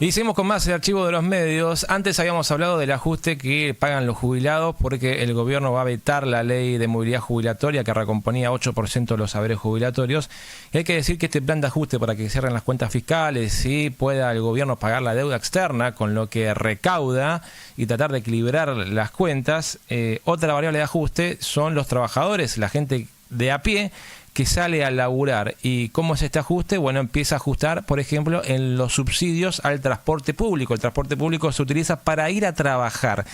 Y seguimos con más el archivo de los medios. Antes habíamos hablado del ajuste que pagan los jubilados porque el gobierno va a vetar la ley de movilidad jubilatoria que recomponía 8% de los haberes jubilatorios. Y hay que decir que este plan de ajuste para que cierren las cuentas fiscales y pueda el gobierno pagar la deuda externa con lo que recauda y tratar de equilibrar las cuentas, otra variable de ajuste son los trabajadores, la gente de a pie que sale a laburar. ¿Y cómo es este ajuste? Bueno, empieza a ajustar, por ejemplo, en los subsidios al transporte público. El transporte público se utiliza para ir a trabajar.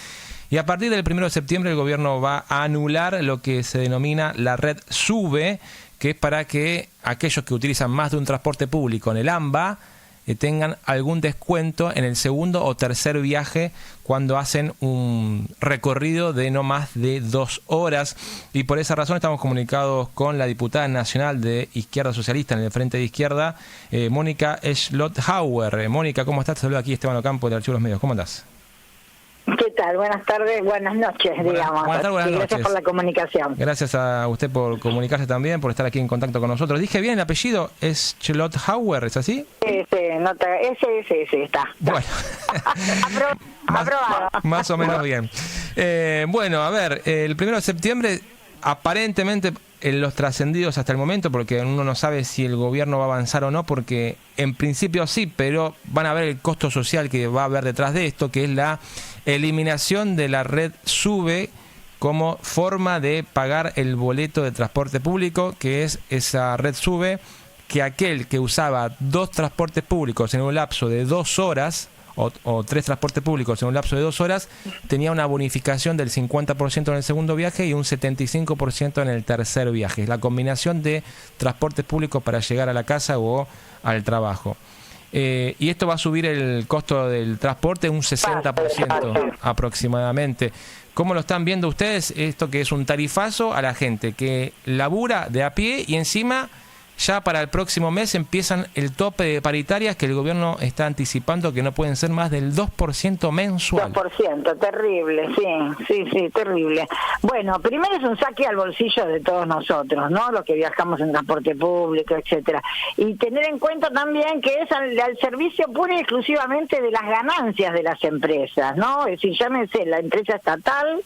Y a partir del 1 de septiembre el gobierno va a anular lo que se denomina la red SUBE, que es para que aquellos que utilizan más de un transporte público en el AMBA tengan algún descuento en el segundo o tercer viaje cuando hacen un recorrido de no más de 2 horas. Y por esa razón estamos comunicados con la diputada nacional de Izquierda Socialista en el Frente de Izquierda, Mónica Schlothauer. Mónica, ¿cómo estás? Te saluda aquí Esteban Ocampo del Archivo de los Medios. ¿Cómo andás? ¿Qué tal? Buenas tardes, buenas noches, digamos. Buenas tardes, buenas noches. Gracias por la comunicación. Gracias a usted por comunicarse también, por estar aquí en contacto con nosotros. ¿Dije bien el apellido? ¿Es Schlothauer? ¿Es así? Sí, está. Bueno. Aprobado. Más o menos bien. Bueno, a ver, el 1 de septiembre, aparentemente, en los trascendidos hasta el momento, porque uno no sabe si el gobierno va a avanzar o no, porque en principio sí, pero van a ver el costo social que va a haber detrás de esto, que es la eliminación de la red SUBE como forma de pagar el boleto de transporte público, que es esa red SUBE que aquel que usaba 2 transportes públicos en un lapso de 2 horas o 3 transportes públicos en un lapso de 2 horas, tenía una bonificación del 50% en el segundo viaje y un 75% en el tercer viaje. Es la combinación de transportes públicos para llegar a la casa o al trabajo. Y esto va a subir el costo del transporte un 60% aproximadamente. ¿Cómo lo están viendo ustedes? Esto que es un tarifazo a la gente que labura de a pie y encima ya para el próximo mes empiezan el tope de paritarias que el gobierno está anticipando que no pueden ser más del 2% mensual. 2%, terrible, sí, terrible. Bueno, primero es un saque al bolsillo de todos nosotros, ¿no? Los que viajamos en transporte público, etcétera. Y tener en cuenta también que es al servicio pura y exclusivamente de las ganancias de las empresas, ¿no? Es decir, llámese la empresa estatal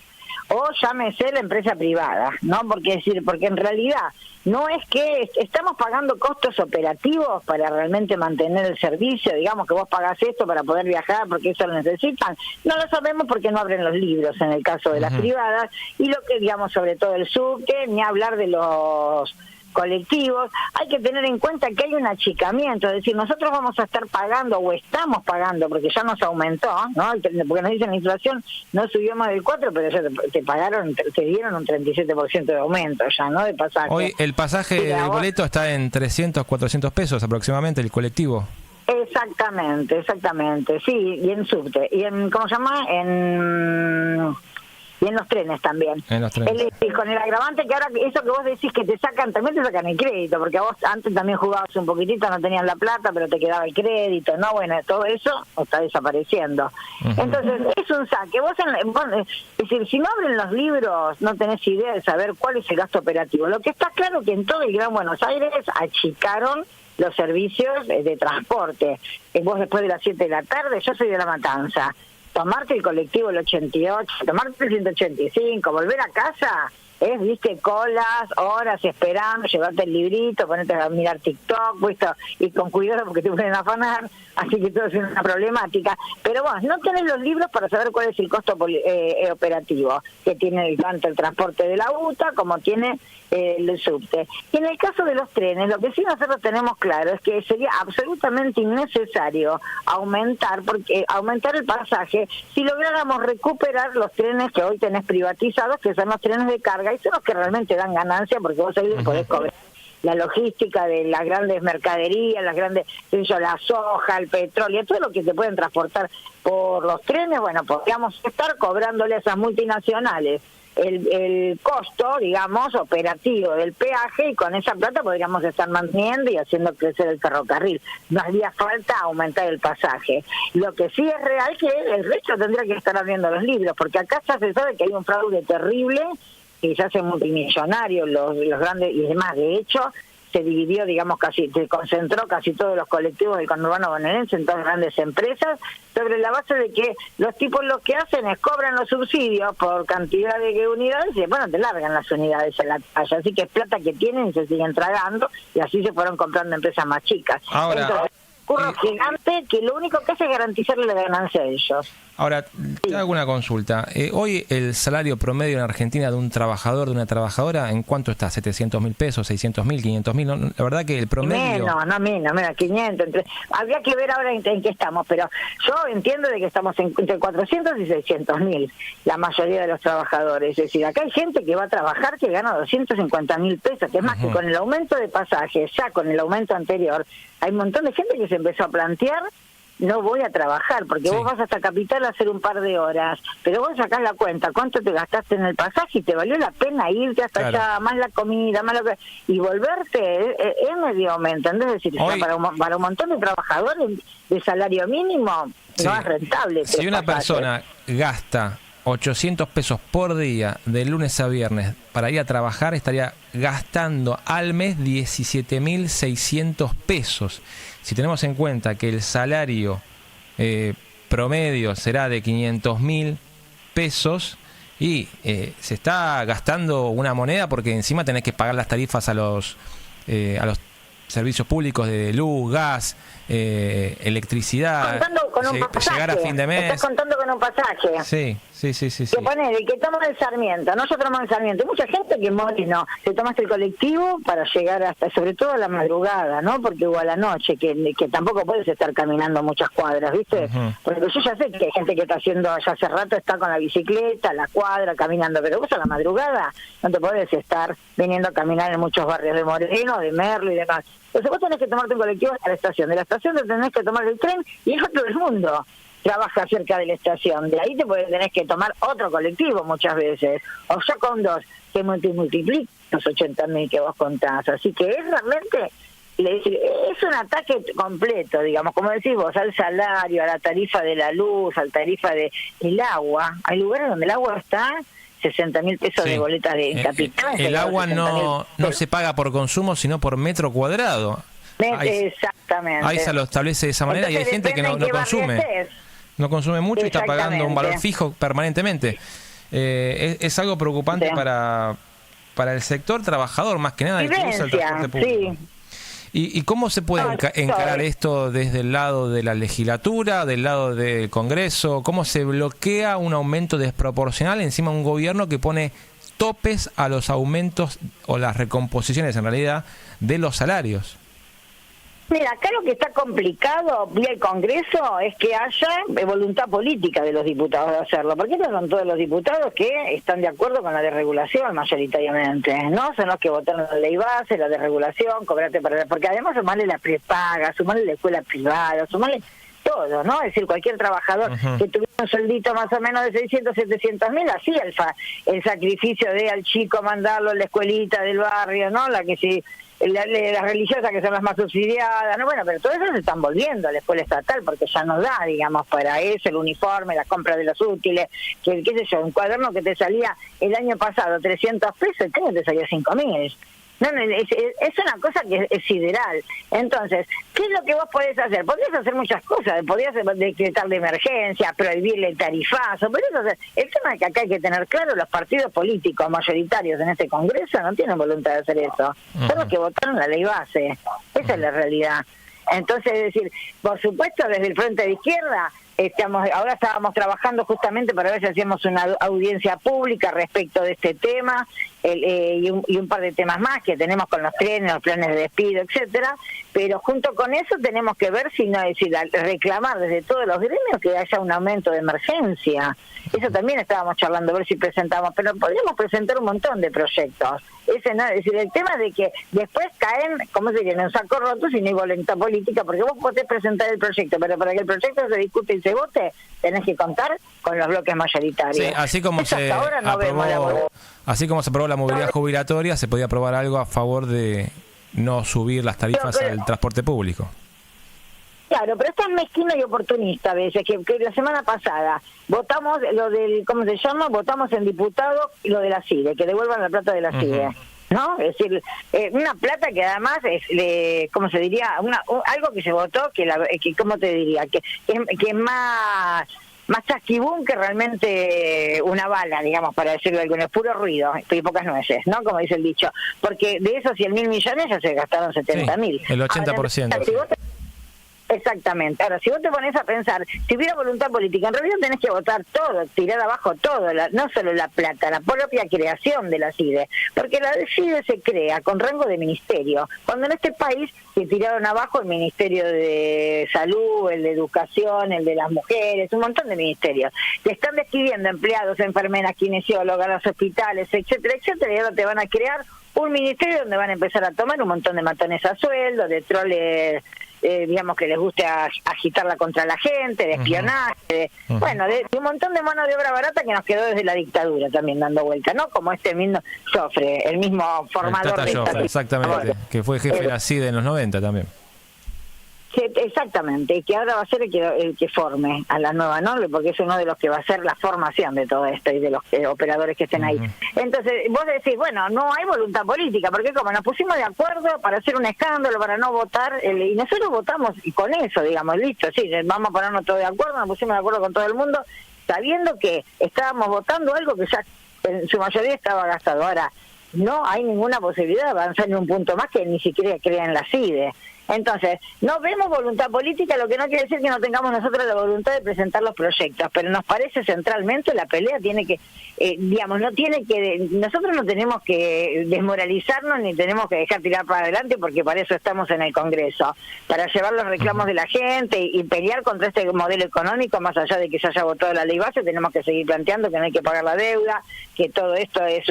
o llámese la empresa privada, ¿no? Porque en realidad no es que estamos pagando costos operativos para realmente mantener el servicio, digamos que vos pagás esto para poder viajar porque eso lo necesitan. No lo sabemos porque no abren los libros en el caso de las privadas, y lo que digamos sobre todo el subte, ni hablar de los colectivos. Hay que tener en cuenta que hay un achicamiento, es decir, nosotros vamos a estar pagando o estamos pagando, porque ya nos aumentó, ¿no? Porque nos dicen la inflación no subió más del 4, pero ya te dieron un 37% de aumento ya, ¿no? De pasaje. Hoy el pasaje del boleto está en 300, 400 pesos aproximadamente, el colectivo. Exactamente, sí, y en subte, y en, ¿cómo se llama? Y en los trenes también. En los trenes. Con el agravante que ahora eso que vos decís que te sacan, también te sacan el crédito, porque vos antes también jugabas un poquitito, no tenías la plata, pero te quedaba el crédito, ¿no? Bueno, todo eso está desapareciendo. Entonces, es un saque. Es decir, si no abren los libros, no tenés idea de saber cuál es el gasto operativo. Lo que está claro es que en todo el Gran Buenos Aires achicaron los servicios de transporte. Vos después de las 7 de la tarde, yo soy de La Matanza, tomarte el colectivo el 88, tomarte el 185, volver a casa, viste, colas, horas esperando, llevarte el librito, ponerte a mirar TikTok, ¿visto? Y con cuidado porque te pueden afanar, así que todo es una problemática. Pero vos no tenés los libros para saber cuál es el costo operativo que tiene tanto el transporte de la UTA como tiene el subte. Y en el caso de los trenes, lo que sí nosotros tenemos claro es que sería absolutamente innecesario aumentar el pasaje si lográramos recuperar los trenes que hoy tenés privatizados, que son los trenes de carga, y son los que realmente dan ganancia, porque vos ahí podés cobrar la logística de las grandes mercaderías, la soja, el petróleo, todo lo que se pueden transportar por los trenes. Bueno, podríamos estar cobrándole a esas multinacionales el costo, digamos, operativo del peaje, y con esa plata podríamos estar manteniendo y haciendo crecer el ferrocarril. No haría falta aumentar el pasaje. Lo que sí es real que el resto tendría que estar abriendo los libros, porque acá ya se sabe que hay un fraude terrible y se hacen multimillonarios los grandes y demás. De hecho, se dividió, digamos, se concentró casi todos los colectivos del conurbano bonaerense en todas grandes empresas, sobre la base de que los tipos lo que hacen es cobran los subsidios por cantidad de unidades y después no te largan las unidades en la calle, así que es plata que tienen y se siguen tragando, y así se fueron comprando empresas más chicas. Ahora, entonces, curro gigante que lo único que hace es garantizarle la ganancia a ellos. Ahora, te hago una consulta. Hoy el salario promedio en Argentina de un trabajador, de una trabajadora, ¿en cuánto está? ¿700.000 pesos, 600.000, 500.000? No, la verdad que el promedio... Menos, 500. Habría que ver ahora en qué estamos, pero yo entiendo de que estamos entre 400 y 600.000, la mayoría de los trabajadores. Es decir, acá hay gente que va a trabajar que gana 250.000 pesos, que es más que con el aumento de pasajes, ya con el aumento anterior, hay un montón de gente que se empezó a plantear no voy a trabajar, porque vos vas hasta Capital a hacer un par de horas, pero vos sacás la cuenta, cuánto te gastaste en el pasaje y te valió la pena irte hasta allá, más la comida, más lo que... y volverte es medio aumento, ¿entendés? Es decir, hoy, para un montón de trabajadores de salario mínimo no es rentable. Si una persona gasta 800 pesos por día de lunes a viernes para ir a trabajar, estaría gastando al mes 17.600 pesos. Si tenemos en cuenta que el salario promedio será de 500.000 pesos y se está gastando una moneda, porque encima tenés que pagar las tarifas a los servicios públicos de luz, gas, electricidad, llegar a fin de mes. Estás contando con un pasaje. Sí. Que poner, el que toma el Sarmiento, nosotros tomamos el Sarmiento, mucha gente que no, te tomaste el colectivo para llegar hasta, sobre todo a la madrugada, ¿no? Porque o a la noche, que tampoco puedes estar caminando muchas cuadras, ¿viste? Porque yo ya sé que hay gente que está haciendo, ya hace rato está con la bicicleta, la cuadra, caminando, pero vos a la madrugada no te podés estar viniendo a caminar en muchos barrios de Moreno, de Merlo y demás. Entonces vos tenés que tomarte un colectivo hasta la estación, de la estación te tenés que tomar el tren y el otro del mundo trabaja cerca de la estación, de ahí tenés que tomar otro colectivo muchas veces, o ya con dos, que multiplica los 80.000 que vos contás, así que es realmente, es un ataque completo, digamos, como decís vos, al salario, a la tarifa de la luz, a la tarifa del agua. Hay lugares donde el agua está 60.000 pesos de boletas de Capital. El agua no se paga por consumo, sino por metro cuadrado. Exactamente. Ahí se lo establece de esa manera. Entonces, y hay gente que no consume. No consume mucho y está pagando un valor fijo permanentemente. Es algo preocupante para el sector trabajador, más que nada, el que usa el transporte público. ¿Y cómo se puede encarar esto desde el lado de la legislatura, del lado del Congreso? ¿Cómo se bloquea un aumento desproporcional encima de un gobierno que pone topes a los aumentos o las recomposiciones, en realidad, de los salarios? Mira, acá lo que está complicado vía el Congreso es que haya voluntad política de los diputados de hacerlo, porque estos son todos los diputados que están de acuerdo con la desregulación mayoritariamente, ¿no? Son los que votaron la ley base, la desregulación, cobrarte para... Porque además sumarle la prepaga, sumarle la escuela privada, sumarle todo, ¿no? Es decir, cualquier trabajador que tuviera un sueldito más o menos de 600, 700.000, hacía el sacrificio de al chico mandarlo a la escuelita del barrio, ¿no? La que si... las religiosas que son las más subsidiadas, no, bueno, pero todo eso se están volviendo a la escuela estatal porque ya nos da, digamos, para eso, el uniforme, la compra de los útiles, que qué sé yo, un cuaderno que te salía el año pasado 300 pesos, el año te salía 5.000. No, es una cosa que es sideral. Entonces, ¿qué es lo que vos podés hacer? Podrías hacer muchas cosas, podrías decretar de emergencia, prohibirle el tarifazo, podrías hacer... El tema es que acá hay que tener claro, los partidos políticos mayoritarios en este Congreso no tienen voluntad de hacer eso. Son los que votaron la ley base. Esa es la realidad. Entonces, es decir, por supuesto, desde el Frente de Izquierda, ahora estábamos trabajando justamente para ver si hacíamos una audiencia pública respecto de este tema y un par de temas más que tenemos con los trenes, los planes de despido, etcétera, pero junto con eso tenemos que ver si reclamar desde todos los gremios que haya un aumento de emergencia. Eso también estábamos charlando, a ver si presentamos, pero podríamos presentar un montón de proyectos. Es decir, el tema de que después caen, ¿cómo se dice?, en un saco roto si no hay voluntad política, porque vos podés presentar el proyecto, pero para que el proyecto se discute y se vote, tenés que contar con los bloques mayoritarios. Sí, así como se aprobó la movilidad jubilatoria, se podía aprobar algo a favor de no subir las tarifas al transporte público. Claro, pero es tan mezquino y oportunista a veces, que la semana pasada votamos lo del, ¿cómo se llama? Votamos en diputado lo de la CIDE, que devuelvan la plata de la CIDE. ¿no? Es decir, una plata que además es, ¿cómo se diría? Algo que se votó que ¿cómo te diría? Que es más chasquibún que realmente una bala, digamos, para decirlo de alguno, es puro ruido y pocas nueces, ¿no? Como dice el dicho, porque de esos 100.000 millones ya se gastaron 70.000. Sí, el 80%. Ahora, exactamente. Ahora, si vos te pones a pensar, si hubiera voluntad política, en realidad tenés que votar todo, tirar abajo todo, no solo la plata, la propia creación de la CIDE, porque la CIDE se crea con rango de ministerio, cuando en este país se tiraron abajo el Ministerio de Salud, el de Educación, el de las Mujeres, un montón de ministerios, que están despidiendo empleados, enfermeras, kinesiólogas, los hospitales, etcétera, etcétera, y ahora te van a crear un ministerio donde van a empezar a tomar un montón de matones a sueldo, de troles, digamos, que les guste agitarla contra la gente, de espionaje, bueno, de un montón de mano de obra barata que nos quedó desde la dictadura también dando vuelta, ¿no? Como este mismo Joffre, el mismo formador de Joffre, exactamente, que fue jefe de la CIDE en los 90 también. Exactamente, y que ahora va a ser el que forme a la nueva, ¿no? Porque es uno de los que va a hacer la formación de todo esto y de los operadores que estén ahí. Entonces, vos decís, bueno, no hay voluntad política, porque como nos pusimos de acuerdo para hacer un escándalo, para no votar, y nosotros votamos y con eso, digamos, listo, sí, vamos a ponernos todos de acuerdo, nos pusimos de acuerdo con todo el mundo, sabiendo que estábamos votando algo que ya en su mayoría estaba gastado. Ahora, no hay ninguna posibilidad de avanzar en un punto más que ni siquiera crea en la CIDE. Entonces, no vemos voluntad política, lo que no quiere decir que no tengamos nosotros la voluntad de presentar los proyectos, pero nos parece centralmente la pelea tiene que, digamos, nosotros no tenemos que desmoralizarnos ni tenemos que dejar tirar para adelante porque para eso estamos en el Congreso, para llevar los reclamos de la gente y pelear contra este modelo económico, más allá de que se haya votado la ley base, tenemos que seguir planteando que no hay que pagar la deuda, que todo esto es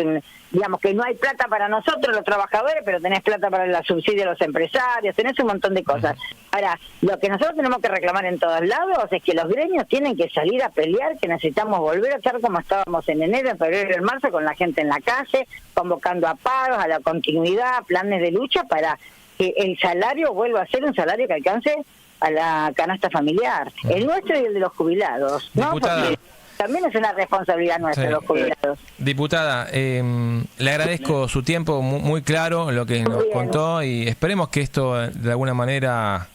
digamos que no hay plata para nosotros los trabajadores, pero tenés plata para el subsidio a los empresarios, tenés un montón de cosas. Ahora, lo que nosotros tenemos que reclamar en todos lados es que los gremios tienen que salir a pelear, que necesitamos volver a estar como estábamos en enero, en febrero y en marzo, con la gente en la calle, convocando a paros, a la continuidad, planes de lucha para que el salario vuelva a ser un salario que alcance a la canasta familiar, el nuestro y el de los jubilados, ¿no? Porque también es una responsabilidad nuestra, los jubilados. Diputada, le agradezco su tiempo, muy claro lo que nos contó, y esperemos que esto de alguna manera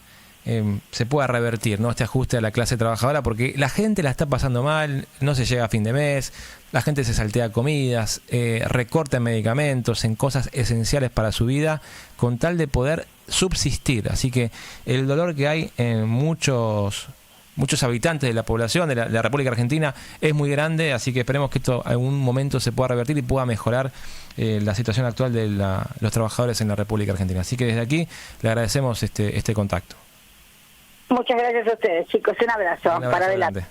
se pueda revertir, ¿no? Este ajuste a la clase trabajadora, porque la gente la está pasando mal, no se llega a fin de mes, la gente se saltea comidas, recorta en medicamentos, en cosas esenciales para su vida, con tal de poder subsistir. Así que el dolor que hay en muchos habitantes de la población de la República Argentina es muy grande, así que esperemos que esto en algún momento se pueda revertir y pueda mejorar la situación actual de los trabajadores en la República Argentina. Así que desde aquí le agradecemos este contacto. Muchas gracias a ustedes, chicos. Un abrazo. Para adelante.